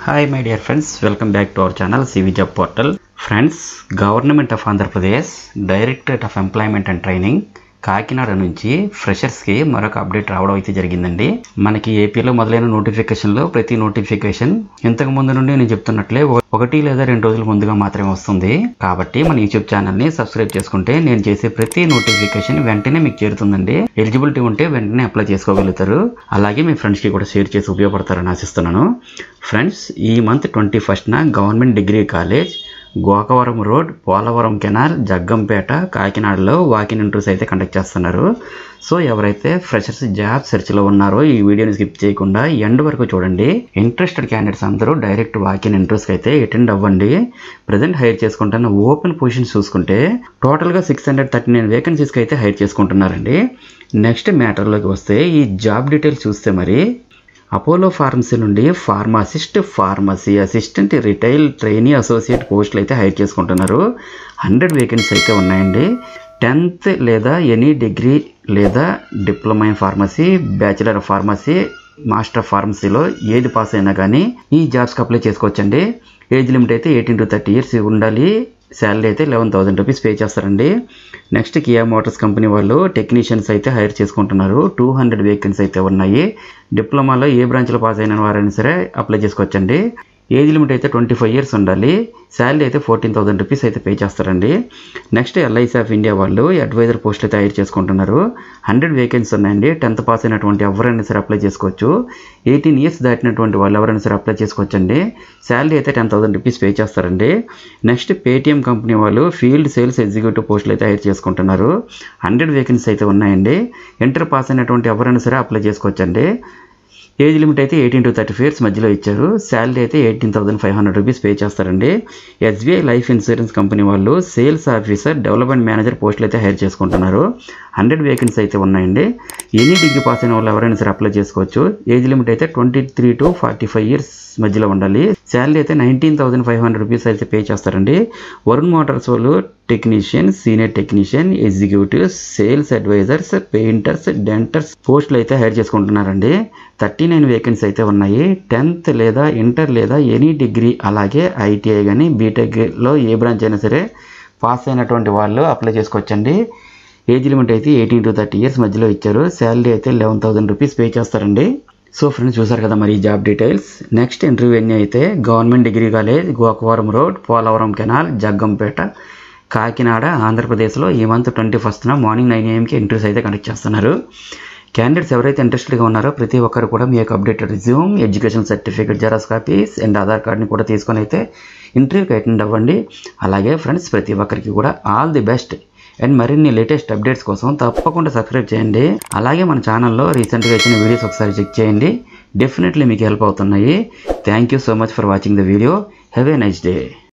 Hi my dear friends, welcome back to our channel CV Job Portal. Friends, Government of Andhra Pradesh, Directorate of Employment and Training, Kakinada నుంచి freshers కి మరొక update రావడం అయితే జరిగిందండి. మనకి ఏపీలో మొదలైన నోటిఫికేషన్ లో ప్రతి నోటిఫికేషన్ ఇంతకు ముందు నుండి నేను చెప్తున్నట్లే 1 లేదా 2 రోజుల ముందుగా మాత్రమే వస్తుంది. కాబట్టి మన యూట్యూబ్ ఛానల్ ని సబ్స్క్రైబ్ చేసుకుంటే నేను చేసే ప్రతి నోటిఫికేషన్ వెంటనే మీకు చేరుతుందండి. ఎలిజిబిలిటీ ఉంటే వెంటనే అప్లై చేసుకోగలుగుతారు. అలాగే మీ ఫ్రెండ్స్ కి కూడా షేర్ చేసి ఉపయోగపడతారని ఆశిస్తున్నాను. ఫ్రెండ్స్, ఈ మంత్ 21న government degree college, Gokavaram road, Polavaram canal, Jaggampeta, కాకినాడలో వాకిన్ ఇంటర్వ్యూస్ అయితే కండక్ట్ చేస్తున్నారు. సో ఎవరైతే ఫ్రెషర్స్ జాబ్ సెర్చ్లో ఉన్నారో ఈ వీడియోని స్కిప్ చేయకుండా ఎండ్ వరకు చూడండి. ఇంట్రెస్టెడ్ క్యాండిడేట్స్ అందరూ డైరెక్ట్ వాకిన్ ఇంటర్వ్యూస్కి అయితే అటెండ్ అవ్వండి. ప్రజెంట్ హైర్ చేసుకుంటున్న ఓపెన్ పొజిషన్స్ చూసుకుంటే టోటల్గా 639 వేకెన్సీస్కి అయితే హైర్ చేసుకుంటున్నారండి. నెక్స్ట్ మ్యాటర్లోకి వస్తే ఈ జాబ్ డీటెయిల్స్ చూస్తే మరి అపోలో ఫార్మసీ నుండి pharmacist, pharmacy assistant, retail trainee associate పోస్టులు అయితే హైర్ చేసుకుంటున్నారు. 100 వేకెన్సీ అయితే ఉన్నాయండి. 10th లేదా ఎనీ డిగ్రీ లేదా diploma in pharmacy, bachelor of pharmacy, master of ఫార్మసీలో ఏది పాస్ అయినా కానీ ఈ జాబ్స్కి అప్లై చేసుకోవచ్చండి. ఏజ్ లిమిట్ అయితే 18 to 30 years ఉండాలి. శాలరీ అయితే 11,000 రూపీస్ పే చేస్తారండి. నెక్స్ట్ కియా మోటార్స్ కంపెనీ వాళ్ళు టెక్నీషియన్స్ అయితే హైర్ చేసుకుంటున్నారు. 200 వేకెన్సీ అయితే ఉన్నాయి. డిప్లొమాలో ఏ బ్రాంచ్లో పాస్ అయిన వారైనా సరే అప్లై చేసుకోవచ్చండి. ఏజ్ లిమిట్ అయితే 25 years ఉండాలి. శాలరీ అయితే 14,000 రూపీస్ అయితే పే చేస్తారండి. నెక్స్ట్ ఎల్ఐసి ఆఫ్ ఇండియా వాళ్ళు అడ్వైజర్ పోస్ట్ అయితే హైర్ చేసుకుంటున్నారు. 100 వేకెన్సీ ఉన్నాయండి. 10th పాస్ అయినటువంటి ఎవరైనా సరే అప్లై చేసుకోవచ్చు. 18 years దాటినటువంటి వాళ్ళు ఎవరైనా సరే అప్లై చేసుకోవచ్చండి. శాలరీ అయితే 10,000 రూపీస్ పే చేస్తారండి. నెక్స్ట్ పేటిఎం కంపెనీ వాళ్ళు ఫీల్డ్ సేల్స్ ఎగ్జిక్యూటివ్ పోస్టులు అయితే హైర్ చేసుకుంటున్నారు. 100 వేకెన్సీ అయితే ఉన్నాయండి. ఇంటర్ పాస్ అయినటువంటి ఎవరైనా సరే అప్లై చేసుకోవచ్చండి. ఏజ్ లిమిట్ అయితే 18 to 35 years మధ్యలో ఇచ్చారు. శాలరీ అయితే 18,500 రూపీస్ పే చేస్తారండి. ఎస్బీఐ లైఫ్ ఇన్సూరెన్స్ కంపెనీ వాళ్ళు సేల్స్ ఆఫీసర్, డెవలప్మెంట్ మేనేజర్ పోస్టులు అయితే హైర్ చేసుకుంటున్నారు. 100 వేకెన్సీ అయితే ఉన్నాయండి. ఎనీ డిగ్రీ పాస్ అయిన వాళ్ళు ఎవరైనా సరే అప్లై చేసుకోవచ్చు. ఏజ్ లిమిట్ అయితే 23 to 45 years మధ్యలో ఉండాలి. శాలరీ అయితే 19,500 రూపీస్ అయితే పే చేస్తారండి. వరుణ్ మోటార్స్ వాళ్ళు technician, senior technician, executives, sales advisors, painters, denters పోస్టులు అయితే హైర్ చేసుకుంటున్నారండి. 39 వేకెన్సీ అయితే ఉన్నాయి. 10th లేదా ఇంటర్ లేదా ఎనీ డిగ్రీ అలాగే ఐటీఐ కానీ బీటెక్లో ఏ బ్రాంచ్ అయినా సరే పాస్ అయినటువంటి వాళ్ళు అప్లై చేసుకోవచ్చండి. ఏజ్ లిమిట్ అయితే 18 to 30 years మధ్యలో ఇచ్చారు. శాలరీ అయితే 11,000 రూపీస్ పే చేస్తారండి. సో ఫ్రెండ్స్, చూసారు కదా మరి ఈ జాబ్ డీటెయిల్స్. నెక్స్ట్ ఇంటర్వ్యూ అన్నీ అయితే government degree college, Gokavaram road, Polavaram canal, Jaggampeta, Kakinada, ఆంధ్రప్రదేశ్లో ఈ మంత్ 21న మార్నింగ్ 9 AM ఇంటర్వ్యూస్ అయితే కండక్ట్ చేస్తున్నారు. క్యాండిడేట్స్ ఎవరైతే ఇంట్రెస్టెడ్గా ఉన్నారో ప్రతి ఒక్కరు కూడా మీ యొక్క updated resume, education certificate, xerox copies and Aadhaar కార్డ్ని కూడా తీసుకొని అయితే ఇంటర్వ్యూకి అటెండ్ అవ్వండి. అలాగే ఫ్రెండ్స్, ప్రతి ఒక్కరికి కూడా ఆల్ ది బెస్ట్. అండ్ మరిన్ని లేటెస్ట్ అప్డేట్స్ కోసం తప్పకుండా సబ్స్క్రైబ్ చేయండి. అలాగే మన ఛానల్లో రీసెంట్గా ఇచ్చిన వీడియోస్ ఒకసారి చెక్ చేయండి. డెఫినెట్లీ మీకు హెల్ప్ అవుతున్నాయి. Thank you so much for watching the video. Have a nice day.